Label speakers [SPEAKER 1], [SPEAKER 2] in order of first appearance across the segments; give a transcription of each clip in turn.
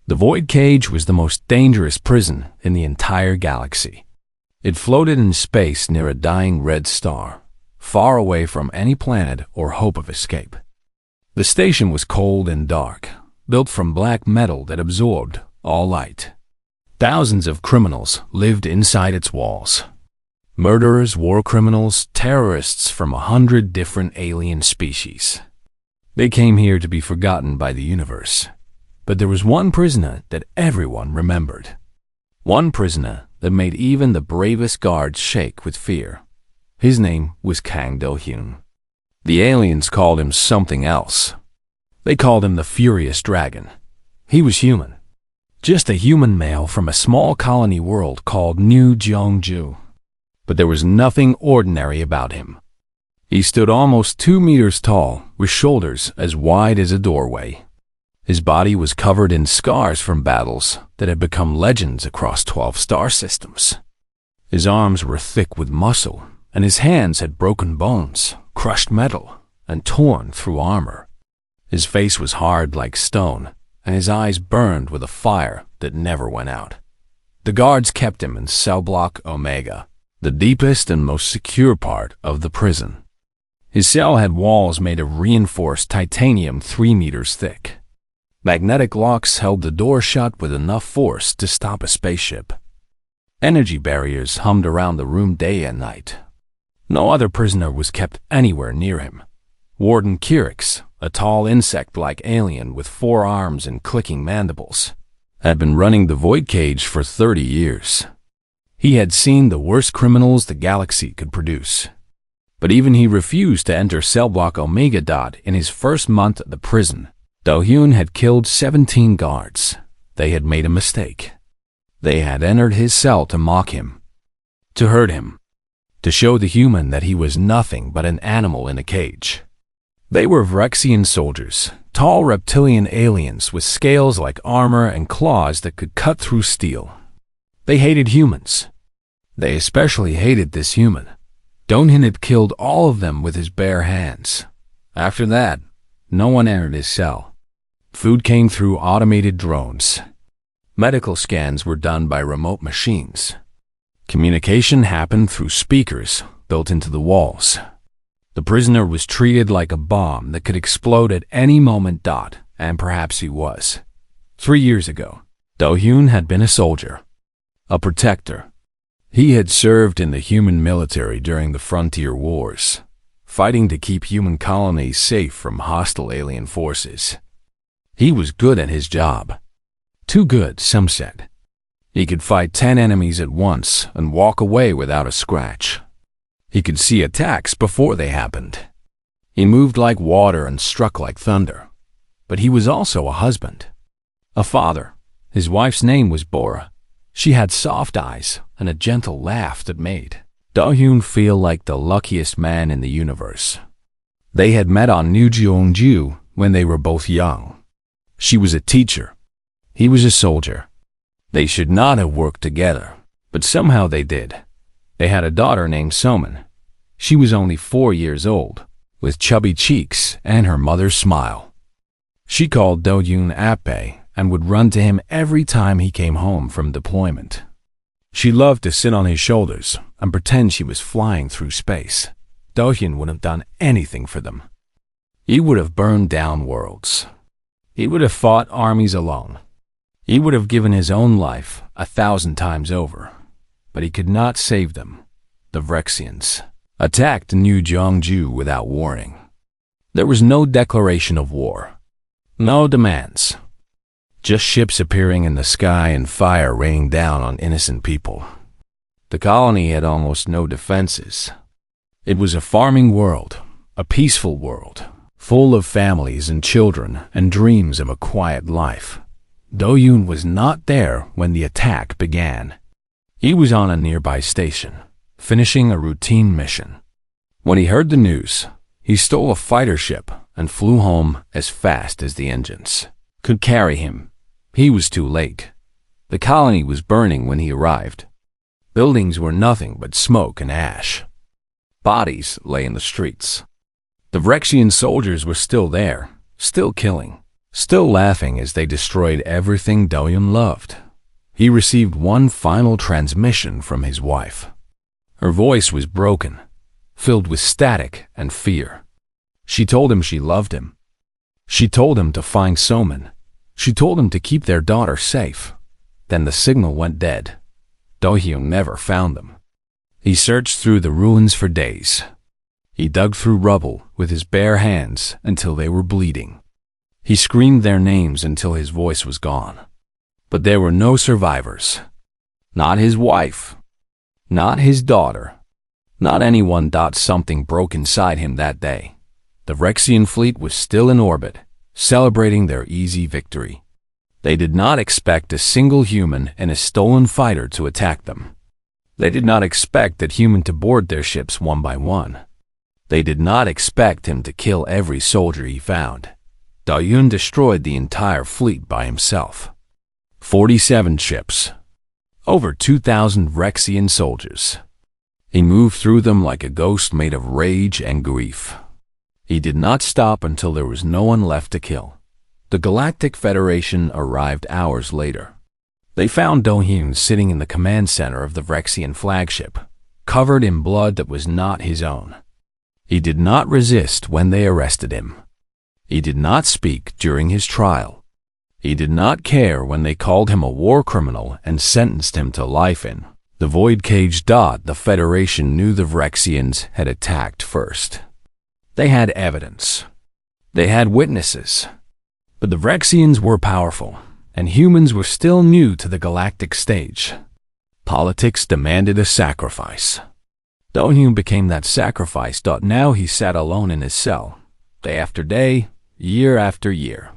[SPEAKER 1] The void cage was the most dangerous prison in the entire galaxy. It floated in space near a dying red star, far away from any planet or hope of escape. The station was cold and dark, built from black metal that absorbed all light. Thousands of criminals lived inside its walls. Murderers, war criminals, terrorists from 100 different alien species. They came here to be forgotten by the universe. But there was one prisoner that everyone remembered. One prisoner that made even the bravest guards shake with fear. His name was Kang Do-hyun. The aliens called him something else. They called him the Furious Dragon. He was human. Just a human male from a small colony world called New Jeongju. But there was nothing ordinary about him. He stood almost 2 meters tall, with shoulders as wide as a doorway. His body was covered in scars from battles that had become legends across 12 star systems. His arms were thick with muscle, and his hands had broken bones, crushed metal, and torn through armor. His face was hard like stone, and his eyes burned with a fire that never went out. The guards kept him in cell block Omega, the deepest and most secure part of the prison. His cell had walls made of reinforced titanium 3 meters thick. Magnetic locks held the door shut with enough force to stop a spaceship. Energy barriers hummed around the room day and night. No other prisoner was kept anywhere near him. Warden Kirix, a tall insect-like alien with 4 arms and clicking mandibles, had been running the void cage for 30 years. He had seen the worst criminals the galaxy could produce. But even he refused to enter cell block Omega. In his first month at the prison, Do-hyun had killed 17 guards. They had made a mistake. They had entered his cell to mock him, to hurt him, to show the human that he was nothing but an animal in a cage. They were Vrexian soldiers, tall reptilian aliens with scales like armor and claws that could cut through steel. They hated humans. They especially hated this human. Do-hyun had killed all of them with his bare hands. After that, no one entered his cell. Food came through automated drones. Medical scans were done by remote machines. Communication happened through speakers built into the walls. The prisoner was treated like a bomb that could explode at any moment. And perhaps he was. 3 years ago, Do-hyun had been a soldier, a protector. He had served in the human military during the frontier wars, fighting to keep human colonies safe from hostile alien forces. He was good at his job. Too good, some said. He could fight 10 enemies at once and walk away without a scratch. He could see attacks before they happened. He moved like water and struck like thunder. But he was also a husband, a father. His wife's name was Bora. She had soft eyes and a gentle laugh that made Do-hyun feel like the luckiest man in the universe. They had met on New Jeongju when they were both young. She was a teacher. He was a soldier. They should not have worked together, but somehow they did. They had a daughter named Soman. She was only 4 years old, with chubby cheeks and her mother's smile. She called Do-hyun Ape and would run to him every time he came home from deployment. She loved to sit on his shoulders and pretend she was flying through space. Do-hyun would have done anything for them. He would have burned down worlds. He would have fought armies alone. He would have given his own life 1,000 times over. But he could not save them. The Vrexians attacked New Jeongju without warning. There was no declaration of war. No demands. Just ships appearing in the sky and fire raining down on innocent people. The colony had almost no defenses. It was a farming world, a peaceful world, full of families and children and dreams of a quiet life. Do-hyun was not there when the attack began. He was on a nearby station, finishing a routine mission. When he heard the news, he stole a fighter ship and flew home as fast as the engines could carry him. He was too late. The colony was burning when he arrived. Buildings were nothing but smoke and ash. Bodies lay in the streets. The Vrexian soldiers were still there, still killing, Still laughing as they destroyed everything Do-hyun loved, he received one final transmission from his wife. Her voice was broken, filled with static and fear. She told him she loved him. She told him to find Somin. She told him to keep their daughter safe. Then the signal went dead. Do-hyun never found them. He searched through the ruins for days. He dug through rubble with his bare hands until they were bleeding. He screamed their names until his voice was gone. But there were no survivors. Not his wife. Not his daughter. Not anyone. Something broke inside him that day. The Rexian fleet was still in orbit, celebrating their easy victory. They did not expect a single human and a stolen fighter to attack them. They did not expect that human to board their ships one by one. They did not expect him to kill every soldier he found. Do-hyun destroyed the entire fleet by himself. 47 ships. Over 2,000 Rexian soldiers. He moved through them like a ghost made of rage and grief. He did not stop until there was no one left to kill. The Galactic Federation arrived hours later. They found Do-hyun sitting in the command center of the Rexian flagship, covered in blood that was not his own. He did not resist when they arrested him. He did not speak during his trial. He did not care when they called him a war criminal and sentenced him to life in the void cage. The Federation knew the Rexians had attacked first. They had evidence. They had witnesses. But the Rexians were powerful, and humans were still new to the galactic stage. Politics demanded a sacrifice. Do-hyun became that sacrifice. Now he sat alone in his cell, day after day, year after year.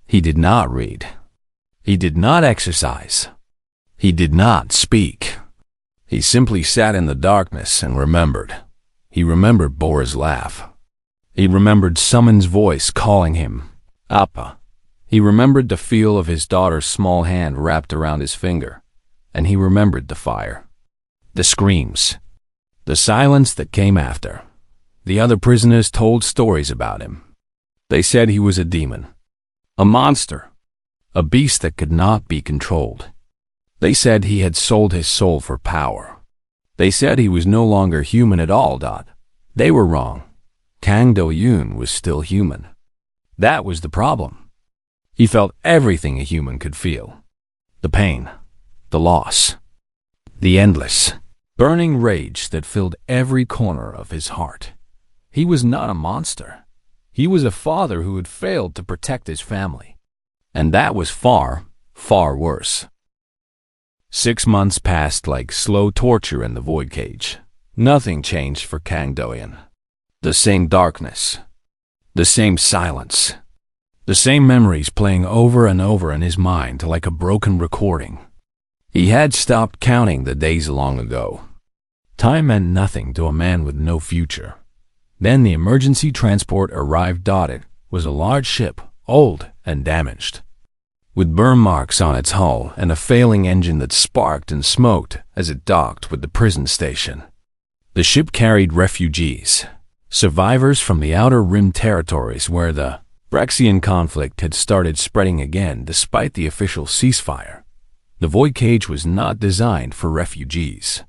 [SPEAKER 1] He did not read. He did not exercise. He did not speak. He simply sat in the darkness and remembered. He remembered Bora's laugh. He remembered Sumon's voice calling him, Appa. He remembered the feel of his daughter's small hand wrapped around his finger. And he remembered the fire. The screams. The silence that came after. The other prisoners told stories about him. They said he was a demon. A monster. A beast that could not be controlled. They said he had sold his soul for power. They said he was no longer human at all. They were wrong. Kang Do-hyun was still human. That was the problem. He felt everything a human could feel. The pain. The loss. The endless, burning rage that filled every corner of his heart. He was not a monster. He was a father who had failed to protect his family. And that was far, far worse. 6 months passed like slow torture in the void cage. Nothing changed for Kang Do-hyun. The same darkness. The same silence. The same memories playing over and over in his mind like a broken recording. He had stopped counting the days long ago. Time meant nothing to a man with no future. Then the emergency transport arrived. It was a large ship, old and damaged, with burn marks on its hull and a failing engine that sparked and smoked as it docked with the prison station. The ship carried refugees, survivors from the Outer Rim territories where the Rexian conflict had started spreading again despite the official ceasefire. The void cage was not designed for refugees.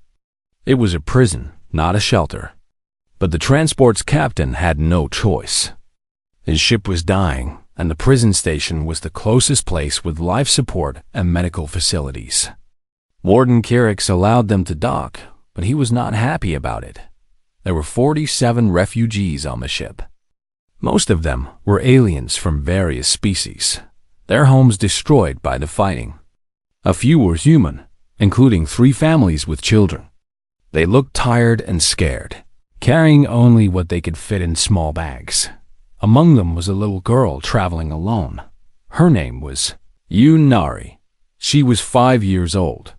[SPEAKER 1] It was a prison, not a shelter. But the transport's captain had no choice. His ship was dying, and the prison station was the closest place with life support and medical facilities. Warden Kirix allowed them to dock, but he was not happy about it. There were 47 refugees on the ship. Most of them were aliens from various species, their homes destroyed by the fighting. A few were human, including 3 families with children. They looked tired and scared, carrying only what they could fit in small bags. Among them was a little girl traveling alone. Her name was Yunari. She was 5 years old.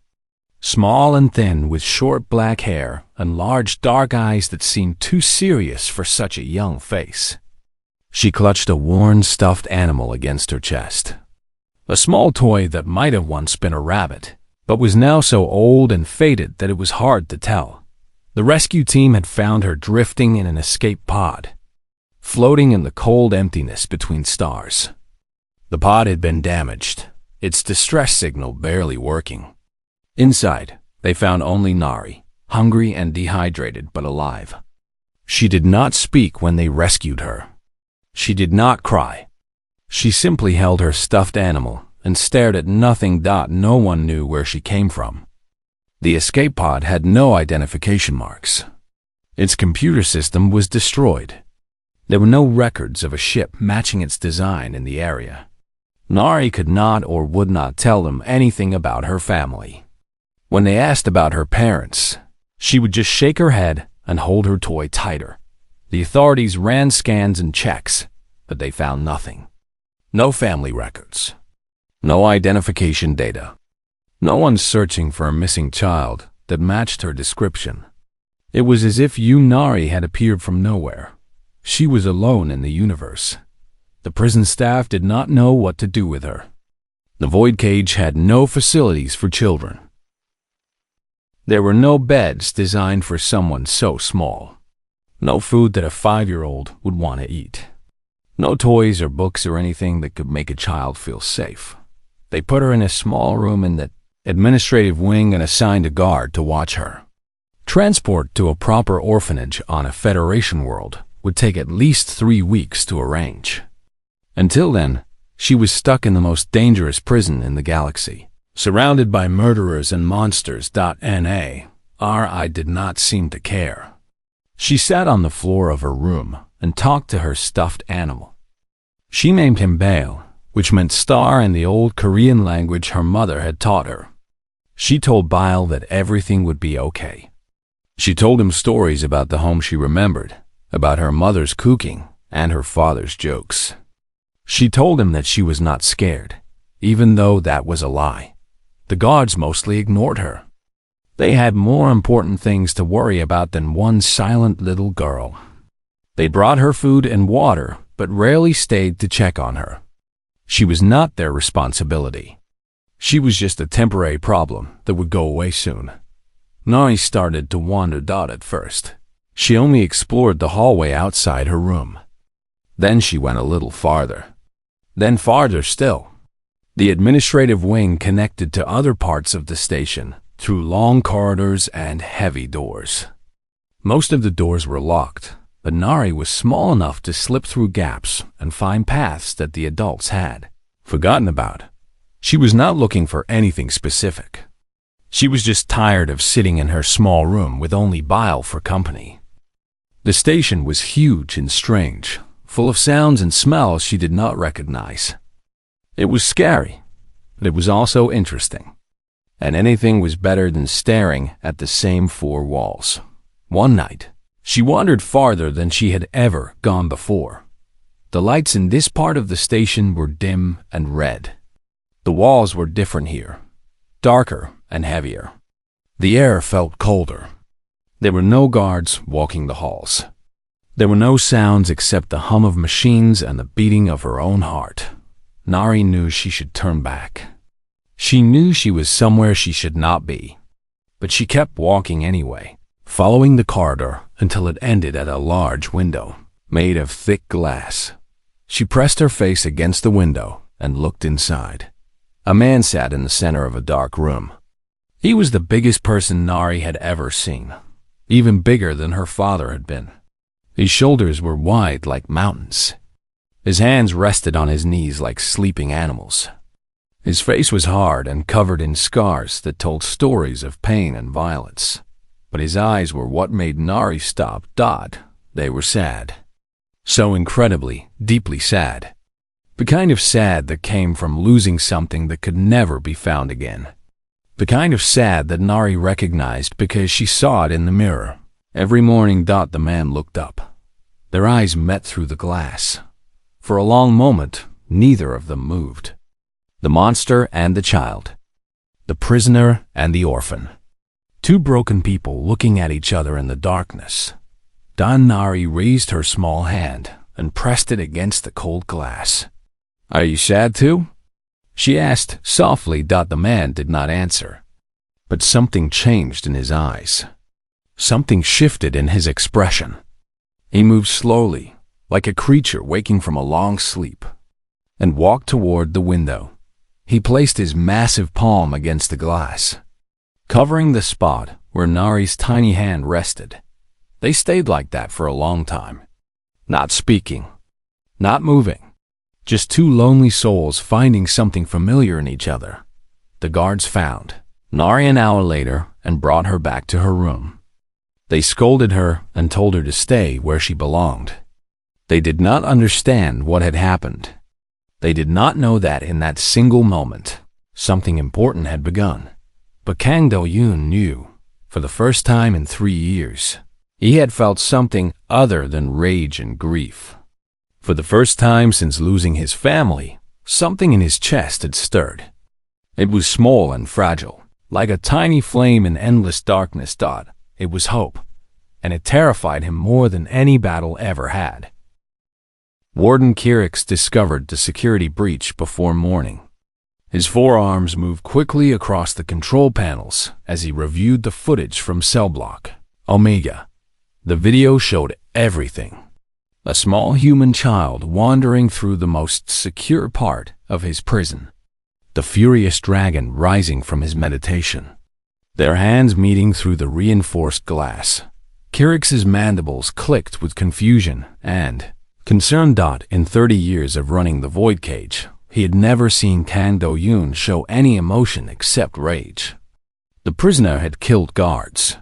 [SPEAKER 1] Small and thin with short black hair and large dark eyes that seemed too serious for such a young face. She clutched a worn stuffed animal against her chest. A small toy that might have once been a rabbit, but was now so old and faded that it was hard to tell. The rescue team had found her drifting in an escape pod, floating in the cold emptiness between stars. The pod had been damaged, its distress signal barely working. Inside, they found only Nari, hungry and dehydrated but alive. She did not speak when they rescued her. She did not cry. She simply held her stuffed animal and stared at nothing. No one knew where she came from. The escape pod had no identification marks. Its computer system was destroyed. There were no records of a ship matching its design in the area. Nari could not or would not tell them anything about her family. When they asked about her parents, she would just shake her head and hold her toy tighter. The authorities ran scans and checks, but they found nothing. No family records. No identification data. No one searching for a missing child that matched her description. It was as if Nari had appeared from nowhere. She was alone in the universe. The prison staff did not know what to do with her. The void cage had no facilities for children. There were no beds designed for someone so small. No food that a 5-year-old would want to eat. No toys or books or anything that could make a child feel safe. They put her in a small room in the administrative wing and assigned a guard to watch her. Transport to a proper orphanage on a Federation world would take at least 3 weeks to arrange. Until then, she was stuck in the most dangerous prison in the galaxy, surrounded by murderers and monsters. Nari did not seem to care. She sat on the floor of her room and talked to her stuffed animal. She named him Bail, which meant star in the old Korean language her mother had taught her. She told Bail that everything would be okay. She told him stories about the home she remembered, about her mother's cooking and her father's jokes. She told him that she was not scared, even though that was a lie. The guards mostly ignored her. They had more important things to worry about than one silent little girl. They brought her food and water, but rarely stayed to check on her. She was not their responsibility. She was just a temporary problem that would go away soon. Nari started to wander. At first, she only explored the hallway outside her room. Then she went a little farther. Then farther still. The administrative wing connected to other parts of the station through long corridors and heavy doors. Most of the doors were locked, but Nari was small enough to slip through gaps and find paths that the adults had forgotten about. She was not looking for anything specific. She was just tired of sitting in her small room with only Bail for company. The station was huge and strange, full of sounds and smells she did not recognize. It was scary, but it was also interesting. And anything was better than staring at the same 4 walls. One night, she wandered farther than she had ever gone before. The lights in this part of the station were dim and red. The walls were different here, darker and heavier. The air felt colder. There were no guards walking the halls. There were no sounds except the hum of machines and the beating of her own heart. Nari knew she should turn back. She knew she was somewhere she should not be. But she kept walking anyway, following the corridor until it ended at a large window, made of thick glass. She pressed her face against the window and looked inside. A man sat in the center of a dark room. He was the biggest person Nari had ever seen, even bigger than her father had been. His shoulders were wide like mountains. His hands rested on his knees like sleeping animals. His face was hard and covered in scars that told stories of pain and violence. But his eyes were what made Nari stop. They were sad. So incredibly, deeply sad. The kind of sad that came from losing something that could never be found again. The kind of sad that Nari recognized because she saw it in the mirror. Every morning. The man looked up. Their eyes met through the glass. For a long moment, neither of them moved. The monster and the child. The prisoner and the orphan. 2 broken people looking at each other in the darkness. Nari raised her small hand and pressed it against the cold glass. "Are you sad too?" she asked softly. The man did not answer. But something changed in his eyes. Something shifted in his expression. He moved slowly, like a creature waking from a long sleep. and walked toward the window. He placed his massive palm against the glass, covering the spot where Nari's tiny hand rested. They stayed like that for a long time, not speaking, not moving, just two lonely souls finding something familiar in each other. The guards found Nari an hour later and brought her back to her room. They scolded her and told her to stay where she belonged. They did not understand what had happened. They did not know that in that single moment, something important had begun. But Kang Do-yoon knew, for the first time in 3 years, he had felt something other than rage and grief. For the first time since losing his family, something in his chest had stirred. It was small and fragile, like a tiny flame in endless darkness. It was hope, and it terrified him more than any battle ever had. Warden Kirix discovered the security breach before morning. His forearms moved quickly across the control panels as he reviewed the footage from cell block Omega. The video showed everything. A small human child wandering through the most secure part of his prison. The furious dragon rising from his meditation. Their hands meeting through the reinforced glass. Kirix's mandibles clicked with confusion and concern. In 30 years of running the void cage, he had never seen Kang Do-yoon show any emotion except rage. The prisoner had killed guards.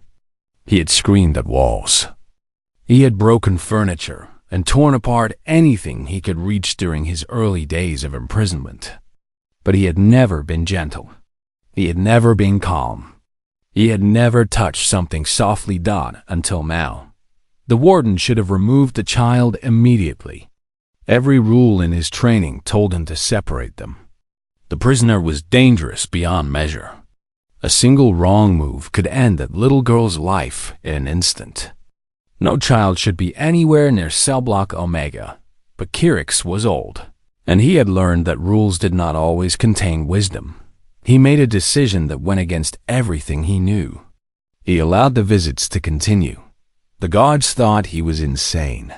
[SPEAKER 1] He had screamed at walls. He had broken furniture and torn apart anything he could reach during his early days of imprisonment. But he had never been gentle. He had never been calm. He had never touched something softly. Until now. The warden should have removed the child immediately. Every rule in his training told him to separate them. The prisoner was dangerous beyond measure. A single wrong move could end that little girl's life in an instant. No child should be anywhere near cell block Omega, but Kirix was old, and he had learned that rules did not always contain wisdom. He made a decision that went against everything he knew. He allowed the visits to continue. The guards thought he was insane.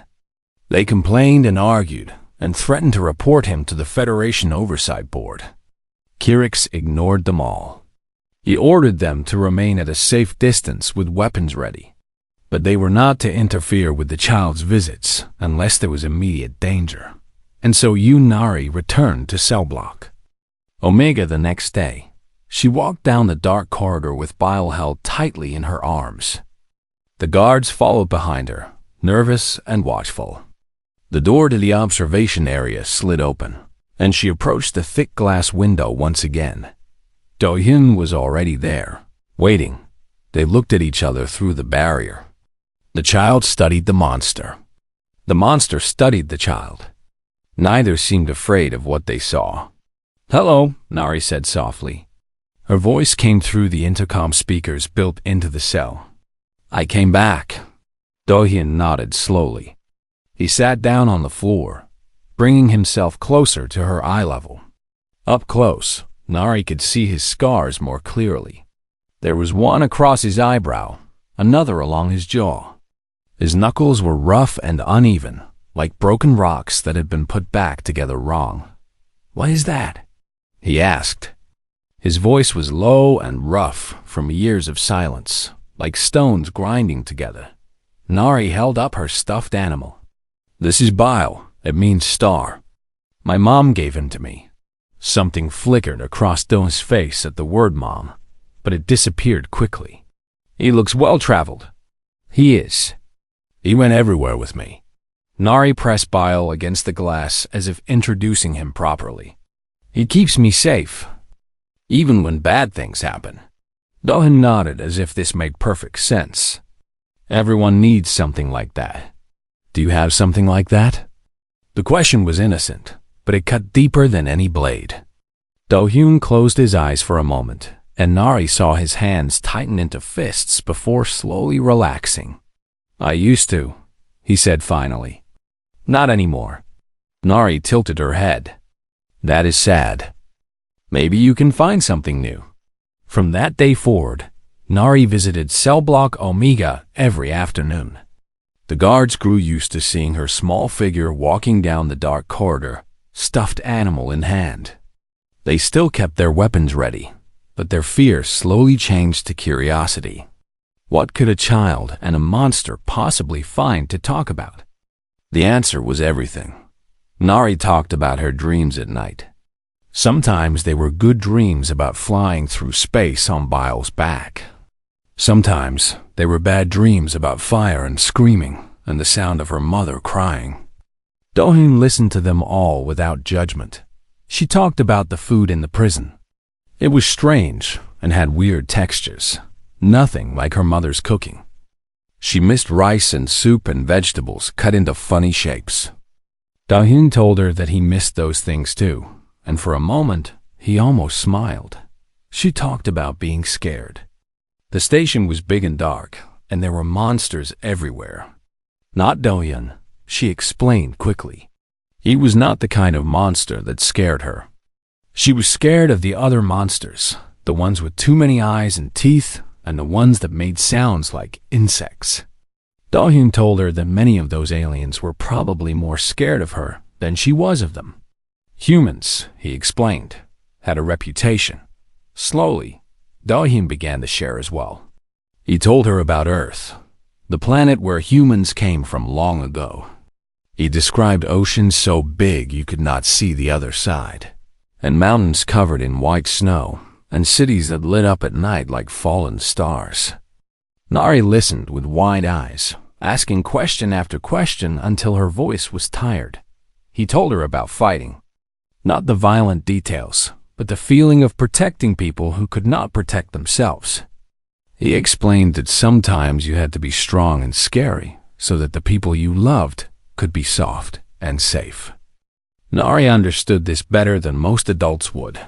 [SPEAKER 1] They complained and argued and threatened to report him to the Federation Oversight Board. Kirix ignored them all. He ordered them to remain at a safe distance with weapons ready. But they were not to interfere with the child's visits unless there was immediate danger. And so Nari returned to cell block Omega the next day. She walked down the dark corridor with Bile held tightly in her arms. The guards followed behind her, nervous and watchful. The door to the observation area slid open, and she approached the thick glass window once again. Do-hyun was already there, waiting. They looked at each other through the barrier. The child studied the monster. The monster studied the child. Neither seemed afraid of what they saw. "Hello," Nari said softly. Her voice came through the intercom speakers built into the cell. "I came back." Do-hyun nodded slowly. He sat down on the floor, bringing himself closer to her eye level. Up close, Nari could see his scars more clearly. There was one across his eyebrow, another along his jaw. His knuckles were rough and uneven, like broken rocks that had been put back together wrong. "What is that?" he asked. His voice was low and rough from years of silence, like stones grinding together. Nari held up her stuffed animal. "This is bile. It means star. My mom gave him to me." Something flickered across Do's face at the word mom, but it disappeared quickly. "He looks well-traveled." "He is. He went everywhere with me." Nari pressed Bile against the glass as if introducing him properly. "He keeps me safe, even when bad things happen." Do-hyun nodded as if this made perfect sense. Everyone needs something like that. Do you have something like that? The question was innocent, but it cut deeper than any blade. Do-hyun closed his eyes for a moment, and Nari saw his hands tighten into fists before slowly relaxing. "I used to," he said finally. "Not anymore." Nari tilted her head. "That is sad. Maybe you can find something new." From that day forward, Nari visited cell block Omega every afternoon. The guards grew used to seeing her small figure walking down the dark corridor, stuffed animal in hand. They still kept their weapons ready, but their fear slowly changed to curiosity. What could a child and a monster possibly find to talk about? The answer was everything. Nari talked about her dreams at night. Sometimes they were good dreams about flying through space on Bile's back. Sometimes they were bad dreams about fire and screaming and the sound of her mother crying. Do-hyun listened to them all without judgment. She talked about the food in the prison. It was strange and had weird textures, nothing like her mother's cooking. She missed rice and soup and vegetables cut into funny shapes. Do-hyun told her that he missed those things too, and for a moment, he almost smiled. She talked about being scared. The station was big and dark, and there were monsters everywhere. Not Do-hyun, she explained quickly. He was not the kind of monster that scared her. She was scared of the other monsters, the ones with too many eyes and teeth, and the ones that made sounds like insects. Do-hyun told her that many of those aliens were probably more scared of her than she was of them. Humans, he explained, had a reputation. Slowly, Do-hyun began to share as well. He told her about Earth, the planet where humans came from long ago. He described oceans so big you could not see the other side, and mountains covered in white snow, and cities that lit up at night like fallen stars. Nari listened with wide eyes, asking question after question until her voice was tired. He told her about fighting. Not the violent details, but the feeling of protecting people who could not protect themselves. He explained that sometimes you had to be strong and scary so that the people you loved could be soft and safe. Nari understood this better than most adults would.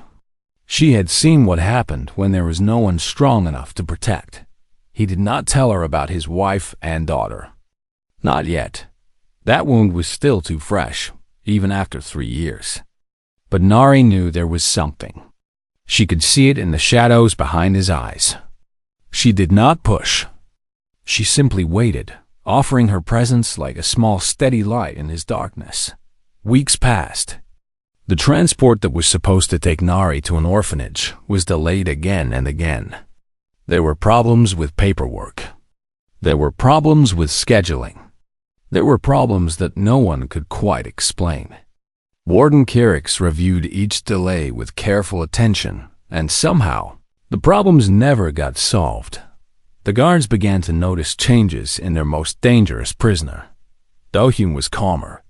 [SPEAKER 1] She had seen what happened when there was no one strong enough to protect. He did not tell her about his wife and daughter. Not yet. That wound was still too fresh, even after 3 years. But Nari knew there was something. She could see it in the shadows behind his eyes. She did not push. She simply waited, offering her presence like a small steady light in his darkness. Weeks passed. The transport that was supposed to take Nari to an orphanage was delayed again and again. There were problems with paperwork. There were problems with scheduling. There were problems that no one could quite explain. Warden Kirix reviewed each delay with careful attention, and somehow, the problems never got solved. The guards began to notice changes in their most dangerous prisoner. Do-hyun was calmer.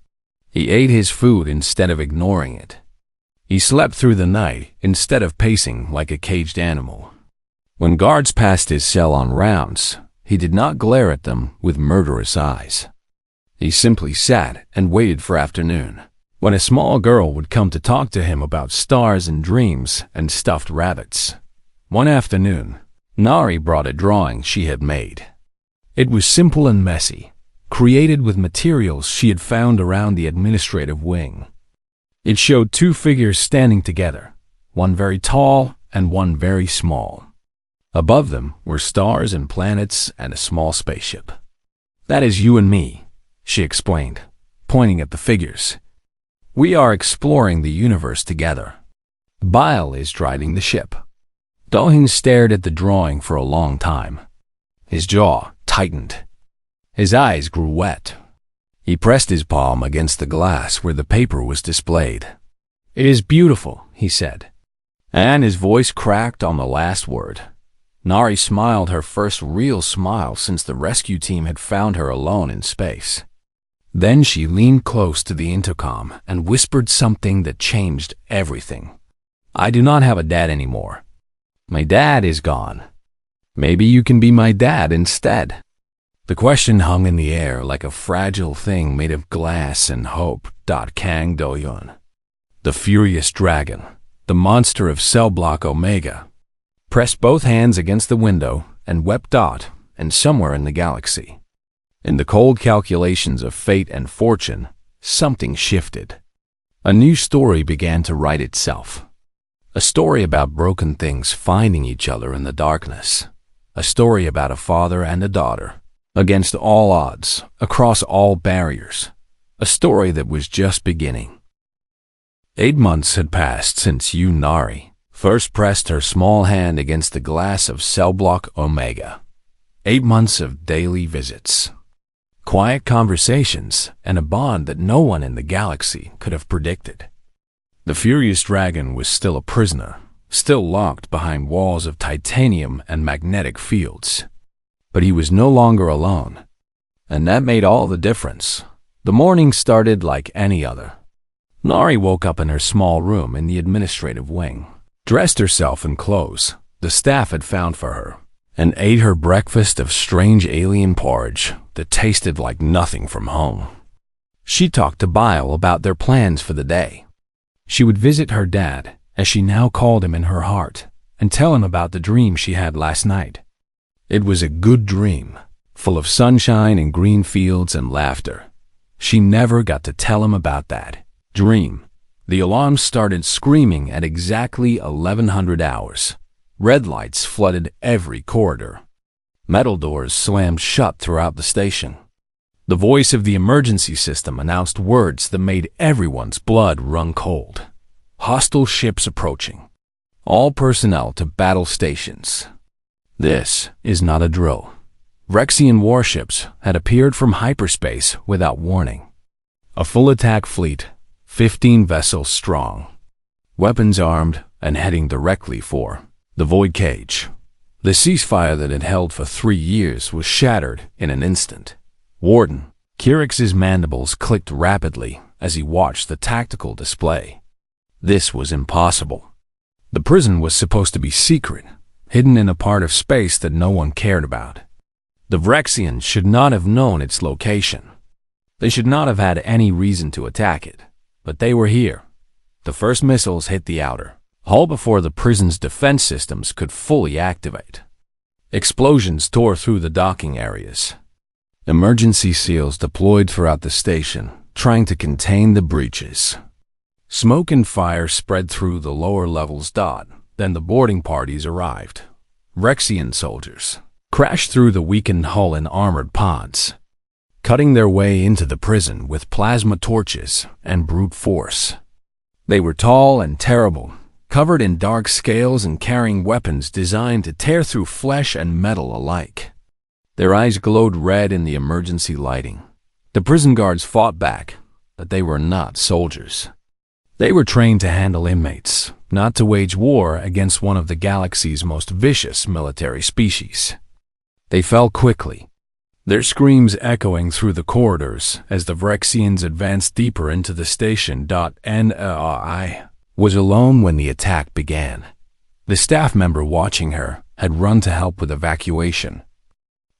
[SPEAKER 1] He ate his food instead of ignoring it. He slept through the night instead of pacing like a caged animal. When guards passed his cell on rounds, he did not glare at them with murderous eyes. He simply sat and waited for afternoon, when a small girl would come to talk to him about stars and dreams and stuffed rabbits. One afternoon, Nari brought a drawing she had made. It was simple and messy, created with materials she had found around the administrative wing. It showed 2 figures standing together, one very tall and one very small. Above them were stars and planets and a small spaceship. "That is you and me," she explained, pointing at the figures. "We are exploring the universe together. Bile is driving the ship." Do-hyun stared at the drawing for a long time. His jaw tightened. His eyes grew wet. He pressed his palm against the glass where the paper was displayed. "It is beautiful," he said. And his voice cracked on the last word. Nari smiled her first real smile since the rescue team had found her alone in space. Then she leaned close to the intercom and whispered something that changed everything. "I do not have a dad anymore. My dad is gone. Maybe you can be my dad instead." The question hung in the air like a fragile thing made of glass and hope. Kang Do-hyun, the furious dragon, the monster of cell block Omega, pressed both hands against the window and wept and somewhere in the galaxy. In the cold calculations of fate and fortune, something shifted. A new story began to write itself. A story about broken things finding each other in the darkness. A story about a father and a daughter, against all odds, across all barriers. A story that was just beginning. 8 months had passed since Nari first pressed her small hand against the glass of cell block Omega. 8 months of daily visits, quiet conversations, and a bond that no one in the galaxy could have predicted. The furious dragon was still a prisoner, still locked behind walls of titanium and magnetic fields. But he was no longer alone, and that made all the difference. The morning started like any other. Nari woke up in her small room in the administrative wing, dressed herself in clothes the staff had found for her, and ate her breakfast of strange alien porridge that tasted like nothing from home. She talked to Bile about their plans for the day. She would visit her dad, as she now called him in her heart, and tell him about the dream she had last night. It was a good dream, full of sunshine and green fields and laughter. She never got to tell him about that dream. The alarm started screaming at exactly 1100 hours. Red lights flooded every corridor. Metal doors slammed shut throughout the station. The voice of the emergency system announced words that made everyone's blood run cold. Hostile ships approaching. All personnel to battle stations. This is not a drill. Rexian warships had appeared from hyperspace without warning. A full attack fleet, 15 vessels strong. Weapons armed and heading directly for the Void Cage. The ceasefire that had held for 3 years was shattered in an instant. Warden Kirix's mandibles clicked rapidly as he watched the tactical display. This was impossible. The prison was supposed to be secret, hidden in a part of space that no one cared about. The Vrexians should not have known its location. They should not have had any reason to attack it, but they were here. The first missiles hit the outer hull before the prison's defense systems could fully activate. Explosions tore through the docking areas. Emergency seals deployed throughout the station, trying to contain the breaches. Smoke and fire spread through the lower levels. Then the boarding parties arrived. Rexian soldiers crashed through the weakened hull in armored pods, cutting their way into the prison with plasma torches and brute force. They were tall and terrible, covered in dark scales and carrying weapons designed to tear through flesh and metal alike. Their eyes glowed red in the emergency lighting. The prison guards fought back, but they were not soldiers. They were trained to handle inmates, not to wage war against one of the galaxy's most vicious military species. They fell quickly, their screams echoing through the corridors as the Vrexians advanced deeper into the station. Nari was alone when the attack began. The staff member watching her had run to help with evacuation,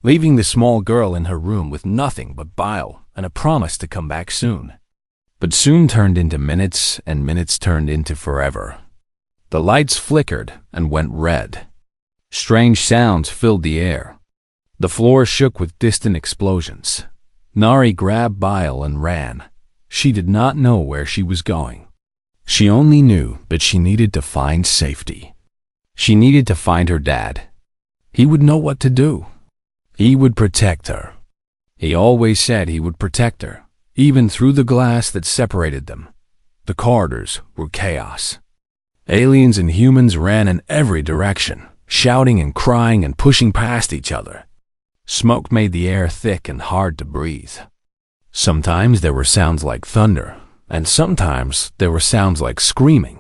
[SPEAKER 1] leaving the small girl in her room with nothing but bile and a promise to come back soon. But soon turned into minutes, and minutes turned into forever. The lights flickered and went red. Strange sounds filled the air. The floor shook with distant explosions. Nari grabbed bile and ran. She did not know where she was going. She only knew that she needed to find safety. She needed to find her dad. He would know what to do. He would protect her. He always said he would protect her, even through the glass that separated them. The corridors were chaos. Aliens and humans ran in every direction, shouting and crying and pushing past each other. Smoke made the air thick and hard to breathe. Sometimes there were sounds like thunder, and sometimes there were sounds like screaming.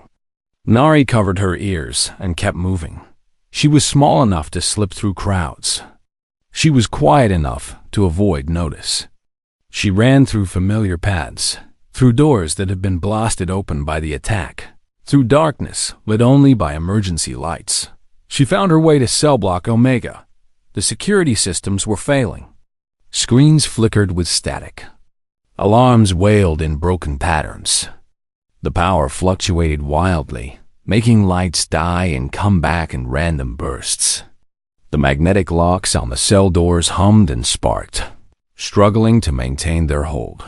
[SPEAKER 1] Nari covered her ears and kept moving. She was small enough to slip through crowds. She was quiet enough to avoid notice. She ran through familiar paths, through doors that had been blasted open by the attack, through darkness lit only by emergency lights. She found her way to cell block Omega. The security systems were failing. Screens flickered with static. Alarms wailed in broken patterns. The power fluctuated wildly, making lights die and come back in random bursts. The magnetic locks on the cell doors hummed and sparked, struggling to maintain their hold.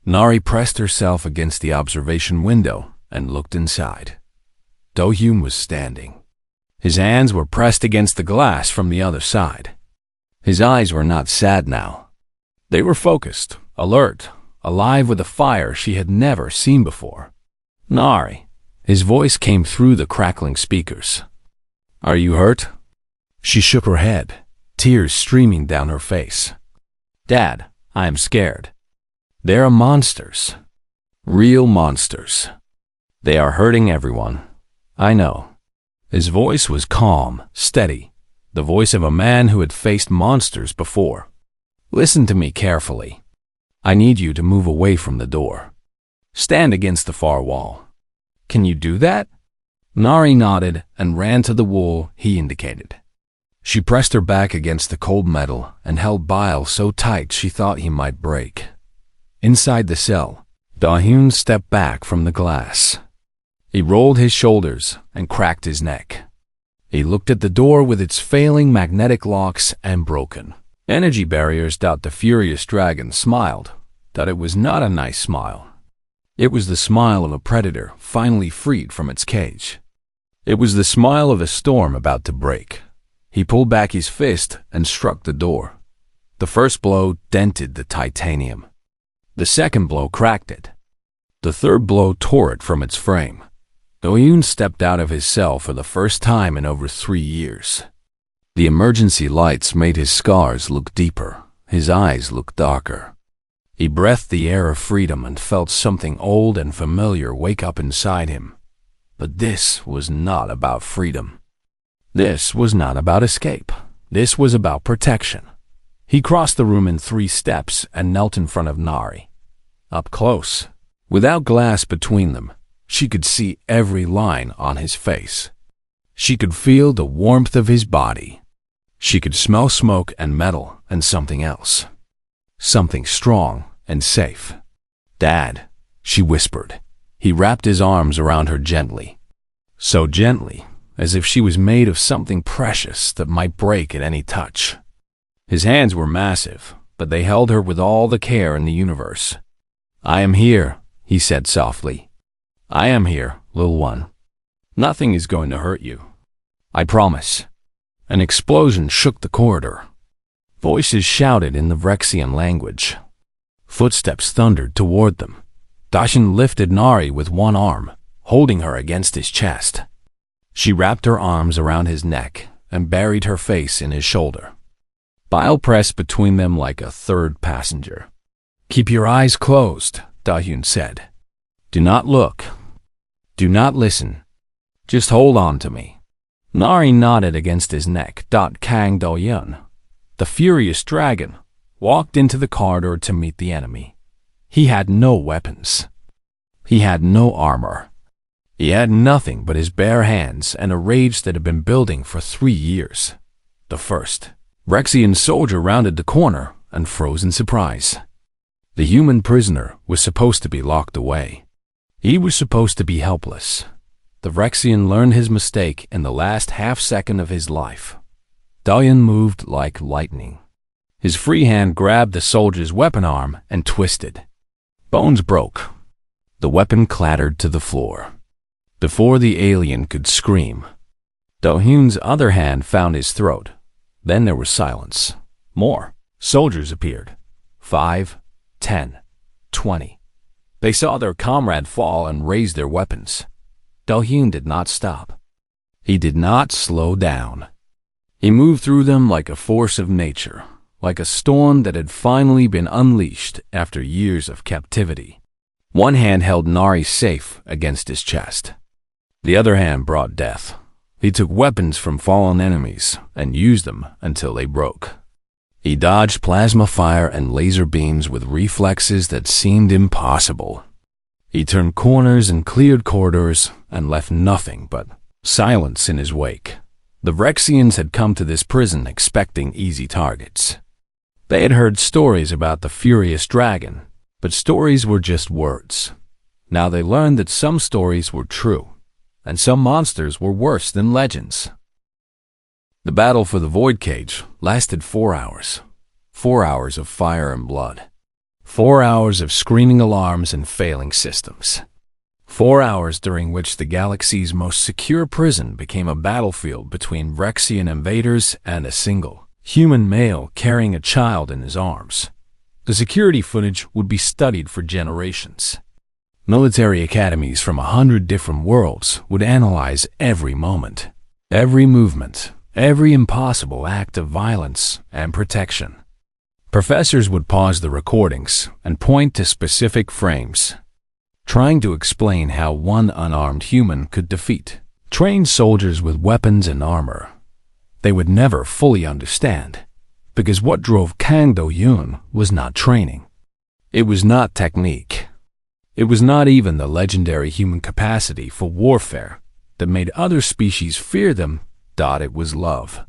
[SPEAKER 1] Nari pressed herself against the observation window and looked inside. Dohyun was standing. His hands were pressed against the glass from the other side. His eyes were not sad now. They were focused, alert, alive with a fire she had never seen before. Nari. His voice came through the crackling speakers. Are you hurt? She shook her head, tears streaming down her face. Dad, I am scared. There are monsters. Real monsters. They are hurting everyone. I know. His voice was calm, steady, the voice of a man who had faced monsters before. Listen to me carefully. I need you to move away from the door. Stand against the far wall. Can you do that? Nari nodded and ran to the wall he indicated. She pressed her back against the cold metal and held Bile so tight she thought he might break. Inside the cell, Da-Hyun stepped back from the glass. He rolled his shoulders and cracked his neck. He looked at the door with its failing magnetic locks and broken energy barriers. The furious dragon smiled. It was not a nice smile. It was the smile of a predator finally freed from its cage. It was the smile of a storm about to break. He pulled back his fist and struck the door. The first blow dented the titanium. The second blow cracked it. The third blow tore it from its frame. Do-Hyun stepped out of his cell for the first time in over 3 years. The emergency lights made his scars look deeper, his eyes look darker. He breathed the air of freedom and felt something old and familiar wake up inside him. But this was not about freedom. This was not about escape. This was about protection. He crossed the room in 3 steps and knelt in front of Nari. Up close, without glass between them, she could see every line on his face. She could feel the warmth of his body. She could smell smoke and metal and something else. Something strong and safe. Dad, she whispered. He wrapped his arms around her gently. So gently, as if she was made of something precious that might break at any touch. His hands were massive, but they held her with all the care in the universe. I am here, he said softly. I am here, little one. Nothing is going to hurt you. I promise. An explosion shook the corridor. Voices shouted in the Vrexian language. Footsteps thundered toward them. Da-Hyun lifted Nari with one arm, holding her against his chest. She wrapped her arms around his neck and buried her face in his shoulder. Bile pressed between them like a third passenger. Keep your eyes closed, Da-Hyun said. Do not look. Do not listen. Just hold on to me. Nari nodded against his neck. Kang Do-Hyun, the furious dragon, walked into the corridor to meet the enemy. He had no weapons. He had no armor. He had nothing but his bare hands and a rage that had been building for 3 years. The first Vrexian soldier rounded the corner and froze in surprise. The human prisoner was supposed to be locked away. He was supposed to be helpless. The Vrexian learned his mistake in the last half-second of his life. Da-Hyun moved like lightning. His free hand grabbed the soldier's weapon arm and twisted. Bones broke. The weapon clattered to the floor. Before the alien could scream, Do-Hyun's other hand found his throat. Then there was silence. More soldiers appeared. 5, 10, 20. They saw their comrade fall and raise their weapons. Do-Hyun did not stop. He did not slow down. He moved through them like a force of nature, like a storm that had finally been unleashed after years of captivity. One hand held Nari safe against his chest. The other hand brought death. He took weapons from fallen enemies and used them until they broke. He dodged plasma fire and laser beams with reflexes that seemed impossible. He turned corners and cleared corridors and left nothing but silence in his wake. The Vrexians had come to this prison expecting easy targets. They had heard stories about the furious dragon, but stories were just words. Now they learned that some stories were true, and some monsters were worse than legends. The battle for the Void Cage lasted 4 hours. 4 hours of fire and blood. 4 hours of screaming alarms and failing systems. 4 hours during which the galaxy's most secure prison became a battlefield between Vrexian invaders and a single human male carrying a child in his arms. The security footage would be studied for generations. Military academies from 100 different worlds would analyze every moment, every movement, every impossible act of violence and protection. Professors would pause the recordings and point to specific frames, trying to explain how one unarmed human could defeat trained soldiers with weapons and armor. They would never fully understand, because what drove Kang Do-yoon was not training. It was not technique. It was not even the legendary human capacity for warfare that made other species fear them. It was love.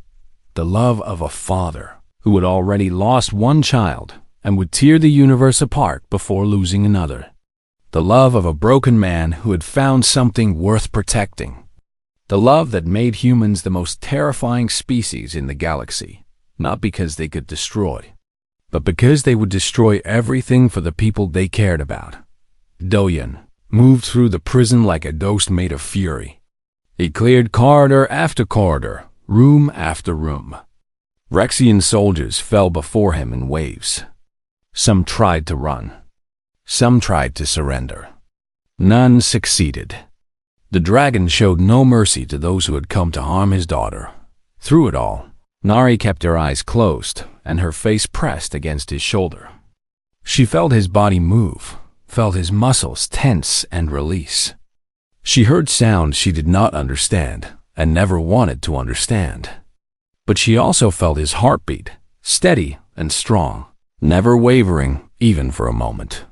[SPEAKER 1] The love of a father who had already lost one child and would tear the universe apart before losing another. The love of a broken man who had found something worth protecting. The love that made humans the most terrifying species in the galaxy, not because they could destroy, but because they would destroy everything for the people they cared about. Do-yoon moved through the prison like a ghost made of fury. He cleared corridor after corridor, room after room. Rexian soldiers fell before him in waves. Some tried to run. Some tried to surrender. None succeeded. The dragon showed no mercy to those who had come to harm his daughter. Through it all, Nari kept her eyes closed and her face pressed against his shoulder. She felt his body move, felt his muscles tense and release. She heard sounds she did not understand and never wanted to understand. But she also felt his heartbeat, steady and strong, never wavering even for a moment.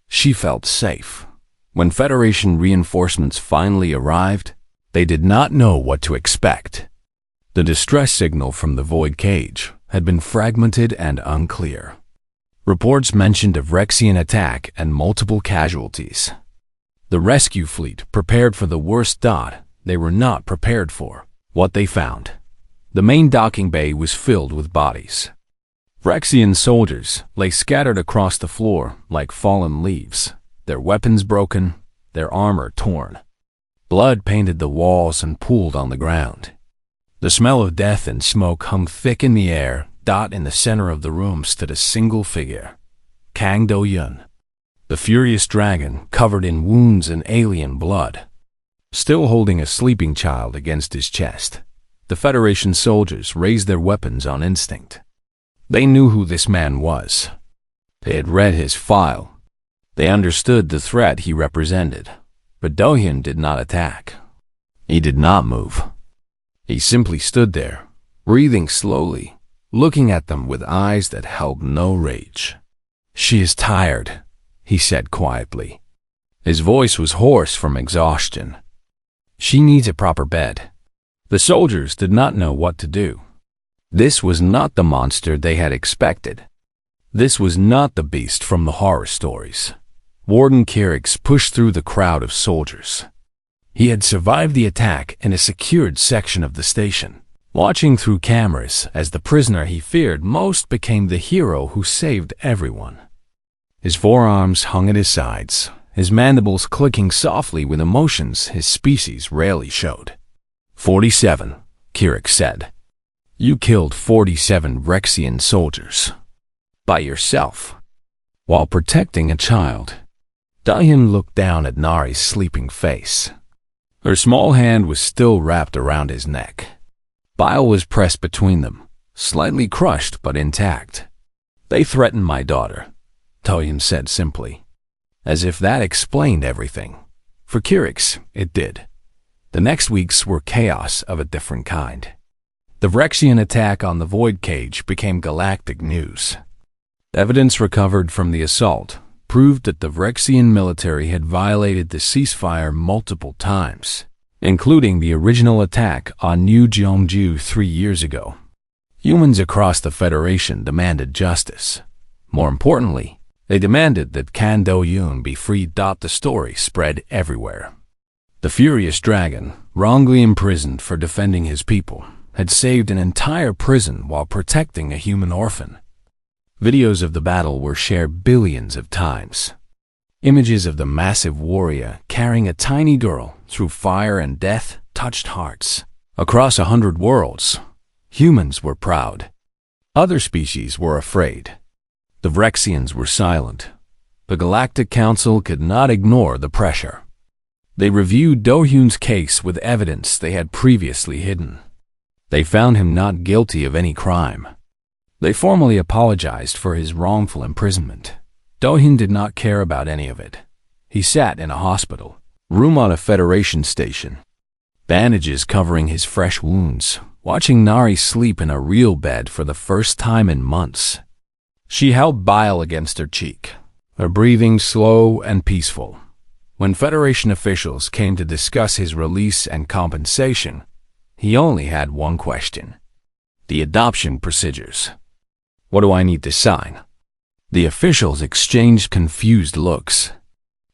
[SPEAKER 1] She felt safe. When Federation reinforcements finally arrived, they did not know what to expect. The distress signal from the void cage had been fragmented and unclear. Reports mentioned a Rexian attack and multiple casualties. The rescue fleet prepared for the worst. They were not prepared for what they found. The main docking bay was filled with bodies. Rexian soldiers lay scattered across the floor like fallen leaves, their weapons broken, their armor torn. Blood painted the walls and pooled on the ground. The smell of death and smoke hung thick in the air. In the center of the room stood a single figure, Kang Do-yoon, the furious dragon covered in wounds and alien blood, still holding a sleeping child against his chest. The Federation soldiers raised their weapons on instinct. They knew who this man was. They had read his file. They understood the threat he represented. But Do-yoon did not attack. He did not move. He simply stood there, breathing slowly, looking at them with eyes that held no rage. "She is tired," he said quietly. His voice was hoarse from exhaustion. "She needs a proper bed." The soldiers did not know what to do. This was not the monster they had expected. This was not the beast from the horror stories. Warden Kirix pushed through the crowd of soldiers. He had survived the attack in a secured section of the station, watching through cameras as the prisoner he feared most became the hero who saved everyone. His forearms hung at his sides, his mandibles clicking softly with emotions his species rarely showed. 47, Kirix said. "You killed 47 Rexian soldiers. By yourself. While protecting a child." Do-yoon looked down at Nari's sleeping face. Her small hand was still wrapped around his neck. Bile was pressed between them, slightly crushed but intact. "They threatened my daughter," Do-yoon said simply, as if that explained everything. For Kirix, it did. The next weeks were chaos of a different kind. The Rexian attack on the void cage became galactic news. Evidence recovered from the assault proved that the Rexian military had violated the ceasefire multiple times, including the original attack on New Jeonju 3 years ago. Humans across the Federation demanded justice. More importantly, they demanded that Kang Do-yoon be freed. The story spread everywhere. The furious dragon, wrongly imprisoned for defending his people, had saved an entire prison while protecting a human orphan. Videos of the battle were shared billions of times. Images of the massive warrior carrying a tiny girl through fire and death touched hearts. Across 100 worlds, humans were proud. Other species were afraid. The Rexians were silent, The Galactic Council could not ignore the pressure. They reviewed Do-hyun's case with evidence they had previously hidden. They found him not guilty of any crime. They formally apologized for his wrongful imprisonment. Do-hyun did not care about any of it. He sat in a hospital room on a Federation station, bandages covering his fresh wounds, watching Nari sleep in a real bed for the first time in months. She held bile against her cheek, her breathing slow and peaceful. When Federation officials came to discuss his release and compensation, he only had one question: the adoption procedures. What do I need to sign? The officials exchanged confused looks.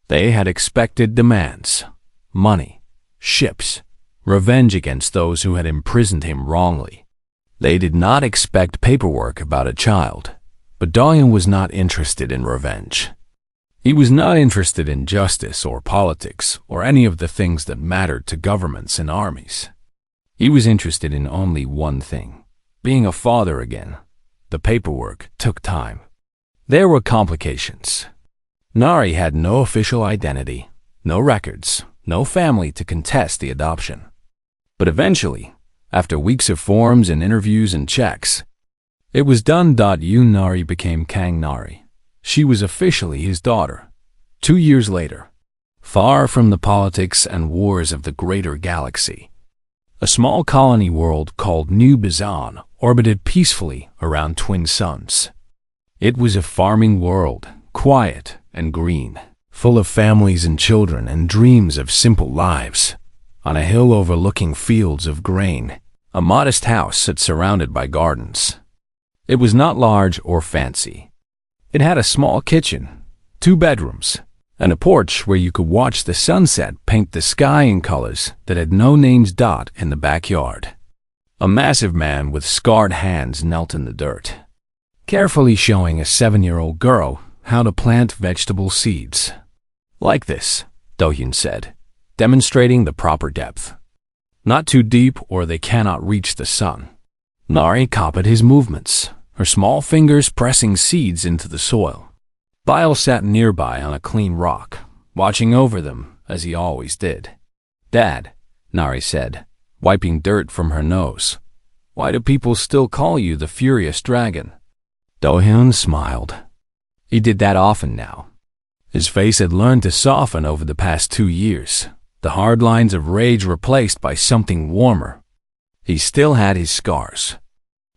[SPEAKER 1] They had expected demands: money, ships, revenge against those who had imprisoned him wrongly. They did not expect paperwork about a child, but Do-hyun was not interested in revenge. He was not interested in justice or politics or any of the things that mattered to governments and armies. He was interested in only one thing: being a father again. The paperwork took time. There were complications. Nari had no official identity, no records, no family to contest the adoption. But eventually, after weeks of forms and interviews and checks, it was done. Yoon Nari became Kang Nari. She was officially his daughter. 2 years later, far from the politics and wars of the greater galaxy, a small colony world called New Bazan orbited peacefully around twin suns. It was a farming world, quiet and green, full of families and children and dreams of simple lives. On a hill overlooking fields of grain, a modest house sat surrounded by gardens. It was not large or fancy. It had a small kitchen, 2 bedrooms, and a porch where you could watch the sunset paint the sky in colors that had no names. In the backyard, a massive man with scarred hands knelt in the dirt, carefully showing a 7-year-old girl how to plant vegetable seeds. Like this, Do-hyun said, demonstrating the proper depth. Not too deep or they cannot reach the sun. Nari copied his movements, her small fingers pressing seeds into the soil. Bile sat nearby on a clean rock, watching over them as he always did. "Dad," Nari said, wiping dirt from her nose, "why do people still call you the Furious Dragon?" Do-hyun smiled. He did that often now. His face had learned to soften over the past 2 years, the hard lines of rage replaced by something warmer. He still had his scars.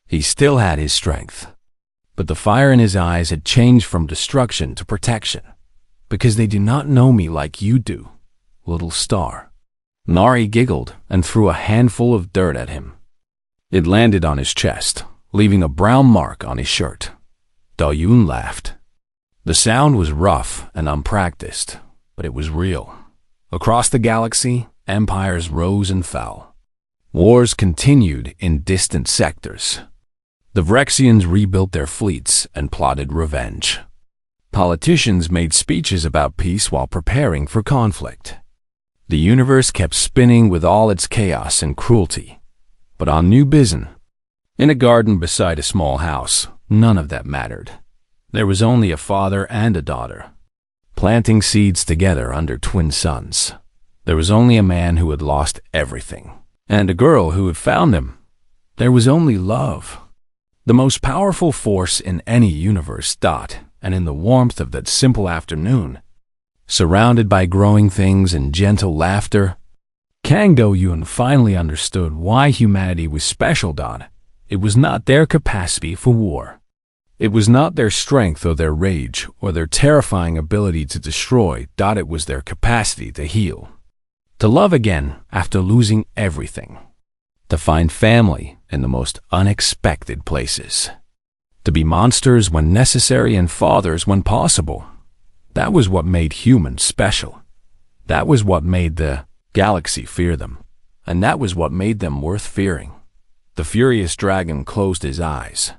[SPEAKER 1] He still had his strength. But the fire in his eyes had changed from destruction to protection. "Because they do not know me like you do, little star." Nari giggled and threw a handful of dirt at him. It landed on his chest, leaving a brown mark on his shirt. Do-hyun laughed. The sound was rough and unpracticed, but it was real. Across the galaxy, empires rose and fell. Wars continued in distant sectors. The Vrexians rebuilt their fleets and plotted revenge. Politicians made speeches about peace while preparing for conflict. The universe kept spinning with all its chaos and cruelty. But on New Bazan, in a garden beside a small house, none of that mattered. There was only a father and a daughter, planting seeds together under twin suns. There was only a man who had lost everything, and a girl who had found them. There was only love, the most powerful force in any universe. And in the warmth of that simple afternoon, surrounded by growing things and gentle laughter, Kang Do-hyun finally understood why humanity was special. It was not their capacity for war. It was not their strength or their rage or their terrifying ability to destroy. It was their capacity to heal, to love again after losing everything, to find family in the most unexpected places, to be monsters when necessary and fathers when possible. That was what made humans special. That was what made the galaxy fear them. And that was what made them worth fearing. The Furious Dragon closed his eyes,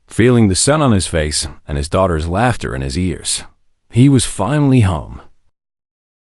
[SPEAKER 1] feeling the sun on his face and his daughter's laughter in his ears. He was finally home.